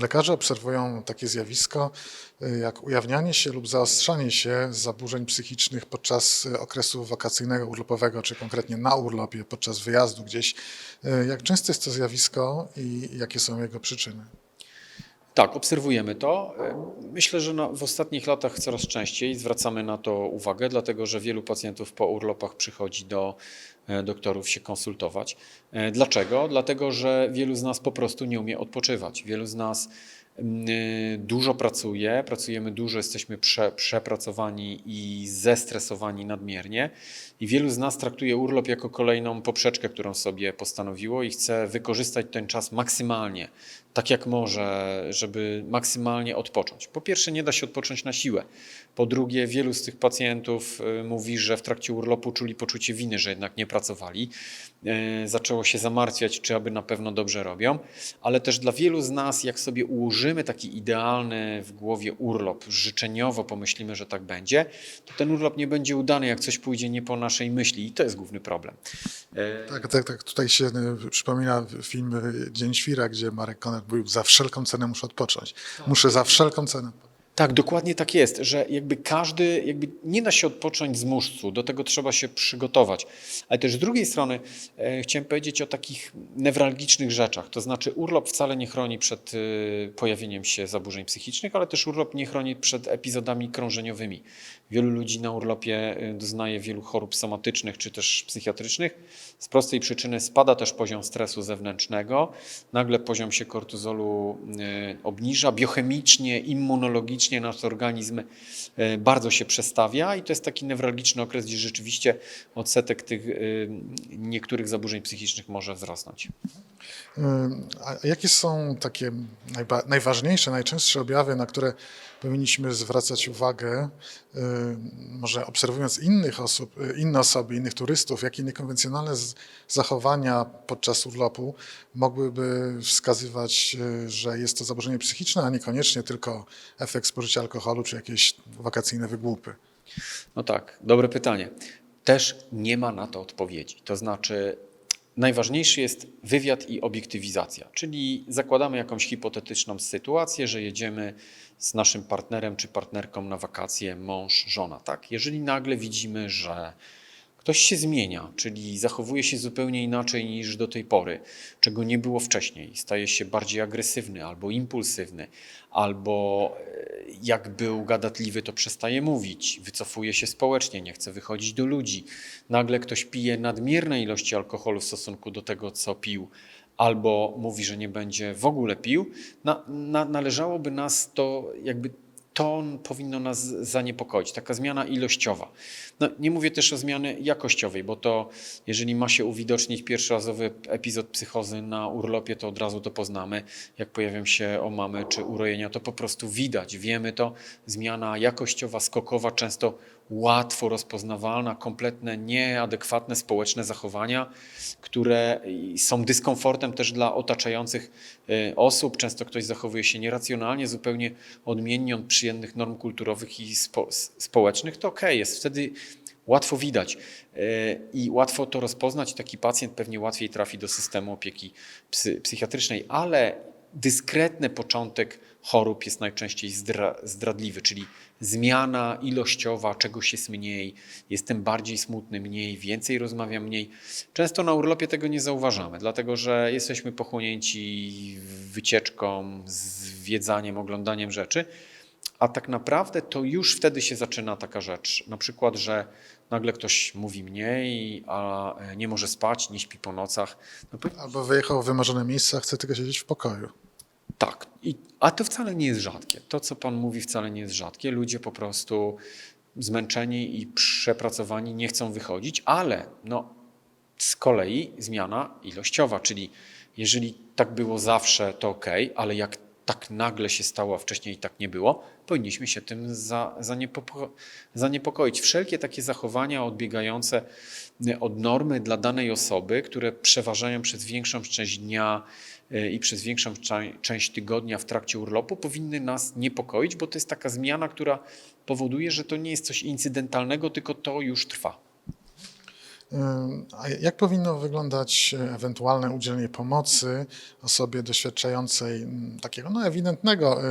Lekarze obserwują takie zjawisko jak ujawnianie się lub zaostrzanie się zaburzeń psychicznych podczas okresu wakacyjnego, urlopowego, czy konkretnie na urlopie, podczas wyjazdu gdzieś. Jak często jest to zjawisko i jakie są jego przyczyny? Tak, obserwujemy to. Myślę, że w ostatnich latach coraz częściej zwracamy na to uwagę, dlatego że wielu pacjentów po urlopach przychodzi do doktorów się konsultować. Dlaczego? Dlatego, że wielu z nas po prostu nie umie odpoczywać. Wielu z nas dużo pracuje, pracujemy dużo, jesteśmy przepracowani i zestresowani nadmiernie i wielu z nas traktuje urlop jako kolejną poprzeczkę, którą sobie postanowiło i chce wykorzystać ten czas maksymalnie, tak jak może, żeby maksymalnie odpocząć. Po pierwsze, nie da się odpocząć na siłę. Po drugie, wielu z tych pacjentów mówi, że w trakcie urlopu czuli poczucie winy, że jednak nie pracowali. Zaczęło się zamartwiać, czy aby na pewno dobrze robią, ale też dla wielu z nas, jak sobie ułożymy taki idealny w głowie urlop, życzeniowo pomyślimy, że tak będzie, to ten urlop nie będzie udany, jak coś pójdzie nie po naszej myśli i to jest główny problem. Tak. Tutaj się przypomina film Dzień Świra, gdzie Marek Konrad mówił: za wszelką cenę muszę odpocząć. Muszę za wszelką cenę. Tak, dokładnie tak jest, że jakby nie da się odpocząć z muszcu, do tego trzeba się przygotować. Ale też z drugiej strony chciałem powiedzieć o takich newralgicznych rzeczach, to znaczy urlop wcale nie chroni przed pojawieniem się zaburzeń psychicznych, ale też urlop nie chroni przed epizodami krążeniowymi. Wielu ludzi na urlopie doznaje wielu chorób somatycznych czy też psychiatrycznych. Z prostej przyczyny spada też poziom stresu zewnętrznego, nagle poziom się kortyzolu obniża, biochemicznie, immunologicznie nasz organizm bardzo się przestawia i to jest taki newralgiczny okres, gdzie rzeczywiście odsetek tych niektórych zaburzeń psychicznych może wzrosnąć. A jakie są takie najważniejsze, najczęstsze objawy, na które powinniśmy zwracać uwagę, może obserwując inne osoby, innych turystów, jakie niekonwencjonalne zachowania podczas urlopu mogłyby wskazywać, że jest to zaburzenie psychiczne, a niekoniecznie tylko efekt spożycia alkoholu czy jakieś wakacyjne wygłupy? No tak, dobre pytanie. Też nie ma na to odpowiedzi. To znaczy najważniejszy jest wywiad i obiektywizacja, czyli zakładamy jakąś hipotetyczną sytuację, że jedziemy z naszym partnerem czy partnerką na wakacje, mąż, żona. Tak? Jeżeli nagle widzimy, że ktoś się zmienia, czyli zachowuje się zupełnie inaczej niż do tej pory, czego nie było wcześniej, staje się bardziej agresywny albo impulsywny, albo jak był gadatliwy, to przestaje mówić, wycofuje się społecznie, nie chce wychodzić do ludzi. Nagle ktoś pije nadmierne ilości alkoholu w stosunku do tego, co pił, albo mówi, że nie będzie w ogóle pił, należałoby nas to powinno nas zaniepokoić, taka zmiana ilościowa. No, nie mówię też o zmianie jakościowej, bo to jeżeli ma się uwidocznić pierwszorazowy epizod psychozy na urlopie, to od razu to poznamy. Jak pojawią się omamy czy urojenia, to po prostu widać, wiemy to. Zmiana jakościowa, skokowa, często łatwo rozpoznawalna, kompletne, nieadekwatne społeczne zachowania, które są dyskomfortem też dla otaczających osób. Często ktoś zachowuje się nieracjonalnie, zupełnie odmiennie od przyjemnych norm kulturowych i społecznych, to okej, jest wtedy łatwo widać i łatwo to rozpoznać. Taki pacjent pewnie łatwiej trafi do systemu opieki psychiatrycznej, ale dyskretny początek chorób jest najczęściej zdradliwy, czyli zmiana ilościowa, czegoś jest mniej, jestem bardziej smutny, mniej, więcej rozmawiam, mniej. Często na urlopie tego nie zauważamy, dlatego że jesteśmy pochłonięci wycieczką, zwiedzaniem, oglądaniem rzeczy, a tak naprawdę to już wtedy się zaczyna taka rzecz, na przykład, że nagle ktoś mówi mniej, a nie może spać, nie śpi po nocach. Albo wyjechał w wymarzone miejsce, a chce tylko siedzieć w pokoju. Tak, a to wcale nie jest rzadkie. To, co Pan mówi, wcale nie jest rzadkie. Ludzie po prostu zmęczeni i przepracowani nie chcą wychodzić, ale z kolei zmiana ilościowa, czyli jeżeli tak było zawsze, to okej, ale jak tak nagle się stało, a wcześniej tak nie było, powinniśmy się tym zaniepokoić. Wszelkie takie zachowania odbiegające od normy dla danej osoby, które przeważają przez większą część dnia i przez większą część tygodnia w trakcie urlopu, powinny nas niepokoić, bo to jest taka zmiana, która powoduje, że to nie jest coś incydentalnego, tylko to już trwa. A jak powinno wyglądać ewentualne udzielenie pomocy osobie doświadczającej takiego ewidentnego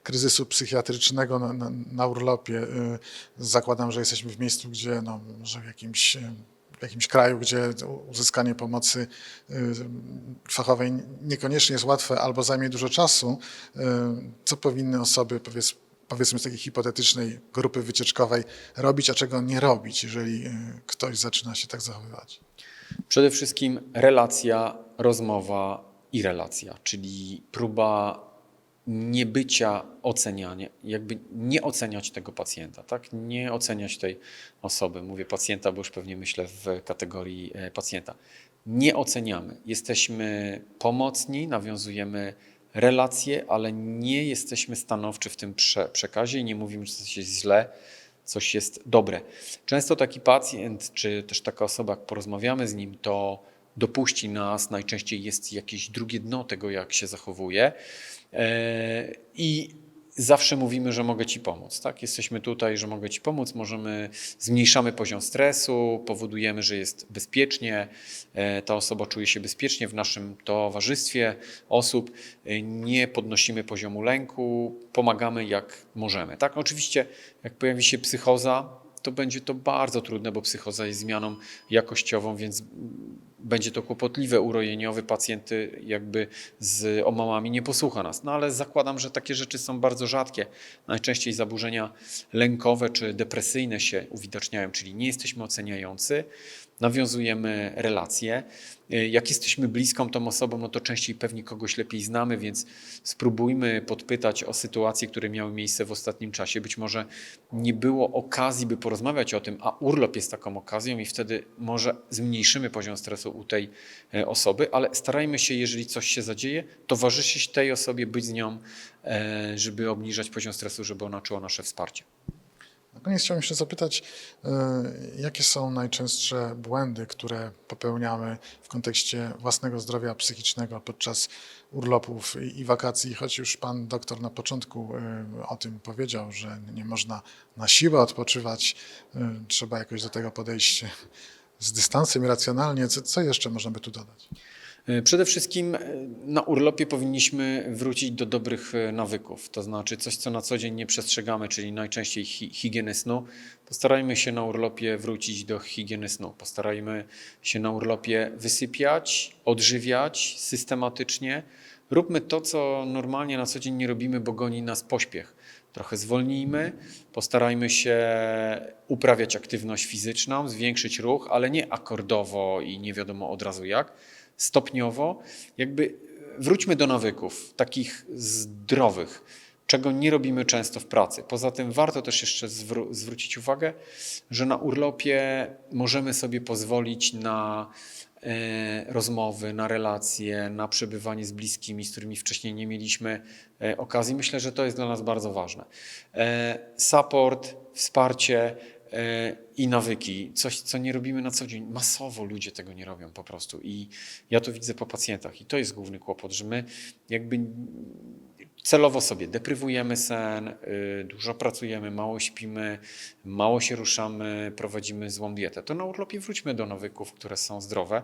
kryzysu psychiatrycznego na urlopie? Zakładam, że jesteśmy w miejscu, gdzie może w jakimś kraju, gdzie uzyskanie pomocy fachowej niekoniecznie jest łatwe albo zajmie dużo czasu. Co powinny osoby, powiedzmy z takiej hipotetycznej grupy wycieczkowej robić, a czego nie robić, jeżeli ktoś zaczyna się tak zachowywać? Przede wszystkim relacja, rozmowa i relacja, czyli próba niebycia oceniania, jakby nie oceniać tego pacjenta, tak? Nie oceniać tej osoby. Mówię pacjenta, bo już pewnie myślę w kategorii pacjenta. Nie oceniamy. Jesteśmy pomocni, nawiązujemy relacje, ale nie jesteśmy stanowczy w tym przekazie i nie mówimy, że coś jest źle, coś jest dobre. Często taki pacjent, czy też taka osoba, jak porozmawiamy z nim, to dopuści nas, najczęściej jest jakieś drugie dno tego, jak się zachowuje i zawsze mówimy, że mogę Ci pomóc. Tak? Jesteśmy tutaj, że mogę Ci pomóc, zmniejszamy poziom stresu, powodujemy, że jest bezpiecznie, ta osoba czuje się bezpiecznie w naszym towarzystwie osób, nie podnosimy poziomu lęku, pomagamy jak możemy. Tak? Oczywiście jak pojawi się psychoza, to będzie to bardzo trudne, bo psychoza jest zmianą jakościową, więc będzie to kłopotliwe, urojeniowy pacjent jakby z omamami nie posłucha nas. No ale zakładam, że takie rzeczy są bardzo rzadkie. Najczęściej zaburzenia lękowe czy depresyjne się uwidaczniają, czyli nie jesteśmy oceniający, nawiązujemy relacje. Jak jesteśmy bliską tą osobą, no to częściej pewnie kogoś lepiej znamy, więc spróbujmy podpytać o sytuacje, które miały miejsce w ostatnim czasie. Być może nie było okazji, by porozmawiać o tym, a urlop jest taką okazją i wtedy może zmniejszymy poziom stresu u tej osoby, ale starajmy się, jeżeli coś się zadzieje, towarzyszyć tej osobie, być z nią, żeby obniżać poziom stresu, żeby ona czuła nasze wsparcie. Na koniec chciałbym się zapytać, jakie są najczęstsze błędy, które popełniamy w kontekście własnego zdrowia psychicznego podczas urlopów i wakacji, choć już pan doktor na początku o tym powiedział, że nie można na siłę odpoczywać, trzeba jakoś do tego podejść z dystansem i racjonalnie. Co jeszcze można by tu dodać? Przede wszystkim na urlopie powinniśmy wrócić do dobrych nawyków, to znaczy coś, co na co dzień nie przestrzegamy, czyli najczęściej higieny snu. Postarajmy się na urlopie wrócić do higieny snu. Postarajmy się na urlopie wysypiać, odżywiać systematycznie. Róbmy to, co normalnie na co dzień nie robimy, bo goni nas pośpiech. Trochę zwolnijmy, postarajmy się uprawiać aktywność fizyczną, zwiększyć ruch, ale nie akordowo i nie wiadomo od razu jak. Stopniowo, jakby wróćmy do nawyków, takich zdrowych, czego nie robimy często w pracy. Poza tym warto też jeszcze zwrócić uwagę, że na urlopie możemy sobie pozwolić na rozmowy, na relacje, na przebywanie z bliskimi, z którymi wcześniej nie mieliśmy okazji. Myślę, że to jest dla nas bardzo ważne. Support, wsparcie i nawyki, coś, co nie robimy na co dzień. Masowo ludzie tego nie robią po prostu i ja to widzę po pacjentach i to jest główny kłopot, że my jakby celowo sobie deprywujemy sen, dużo pracujemy, mało śpimy, mało się ruszamy, prowadzimy złą dietę. To na urlopie wróćmy do nawyków, które są zdrowe.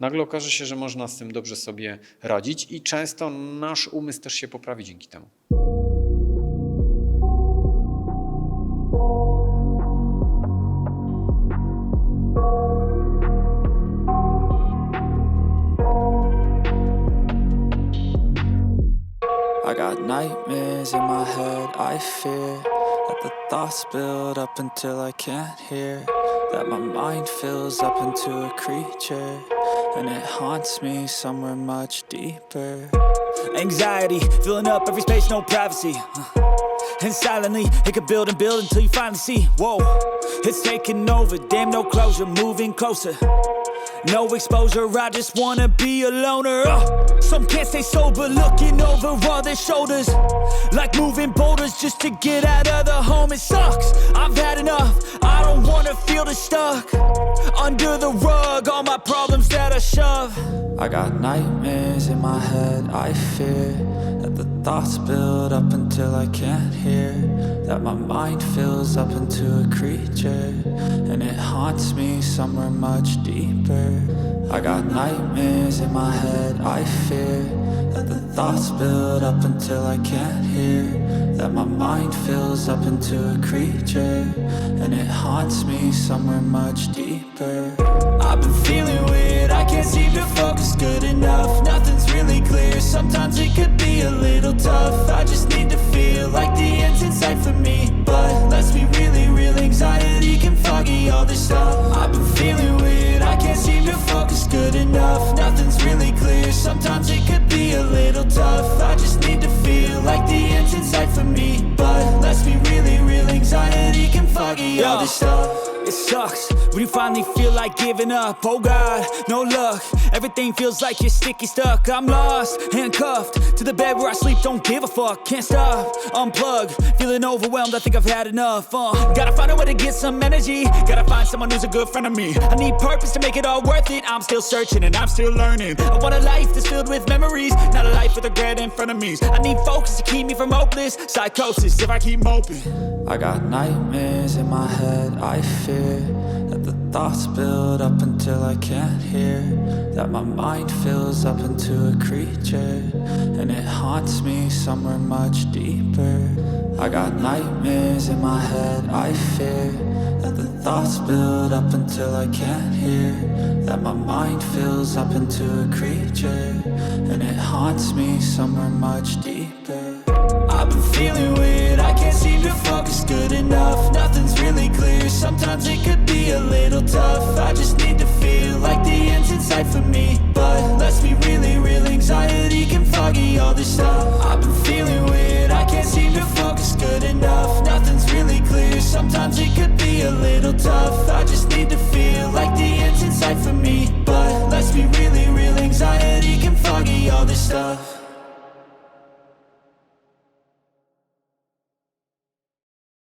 Nagle okaże się, że można z tym dobrze sobie radzić i często nasz umysł też się poprawi dzięki temu. I got nightmares in my head, I fear that the thoughts build up until I can't hear, that my mind fills up into a creature, and it haunts me somewhere much deeper. Anxiety, filling up every space, no privacy. And silently, it could build and build until you finally see, whoa, it's taking over, damn no closure, moving closer. No exposure, I just wanna be a loner. Some can't stay sober, looking over all their shoulders, like moving boulders just to get out of the home. It sucks, I've had enough, I don't wanna feel the stuck under the rug, all my problems that I shove. I got nightmares in my head, I fear that the thoughts build up until I can't hear. That my mind fills up into a creature, and it haunts me somewhere much deeper. I got nightmares in my head, I fear that the thoughts build up until I can't hear. That my mind fills up into a creature, and it haunts me somewhere much deeper. I've been feeling weird, I can't seem to focus good enough. Nothing's really clear, sometimes it could be a little tough. I just need to feel like the end's in sight for me. But let's be really real, anxiety can foggy all this stuff. I've been feeling weird, I can't seem to focus good enough. Nothing's really clear, sometimes it could be a little tough. I just need to feel like the end's in sight for me. But let's be really real, anxiety can foggy all this stuff. It sucks when you finally feel like giving up. Oh God, no luck. Everything feels like you're sticky stuck. I'm lost, handcuffed to the bed where I sleep. Don't give a fuck, can't stop. Unplug, feeling overwhelmed. I think I've had enough. Gotta find a way to get some energy. Gotta find someone who's a good friend of me. I need purpose to make it all worth it. I'm still searching and I'm still learning. I want a life that's filled with memories, not a life with regret and frenemies. I need focus to keep me from hopeless psychosis if I keep moping. I got nightmares in my head, I fear that the thoughts build up until I can't hear. That my mind fills up into a creature, and it haunts me somewhere much deeper. I got nightmares in my head, I fear that the thoughts build up until I can't hear. That my mind fills up into a creature, and it haunts me somewhere much deeper. I've been feeling weird, I can't seem to focus good enough. Nothing's really clear, sometimes it could be a little tough. I just need to feel like the end's in sight for me. But let's be really real, anxiety can foggy all this stuff. I've been feeling weird, I can't seem to focus good enough. Nothing's really clear, sometimes it could be a little tough. I just need to feel like the end's in sight for me. But let's be really real, anxiety can foggy all this stuff.